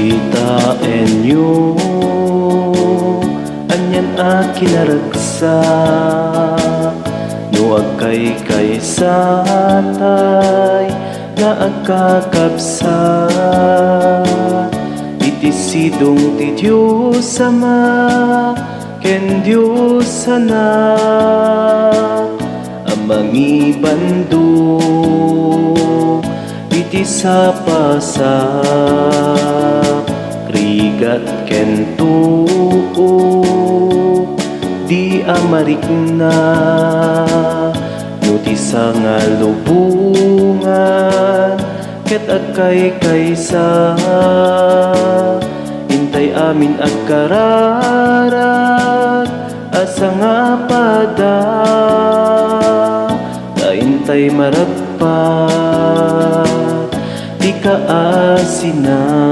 Ita enyo anyan akin naragsa no agkay satay na agkakabsa iti sidong ti Diyos Ama ken Diyos Anak amangi bando iti sapasak krigat ken tuo di amarikna no ti sangalubungan ket agkay intay amin agkararat asa nga pada kaintay maragpat di kaasina.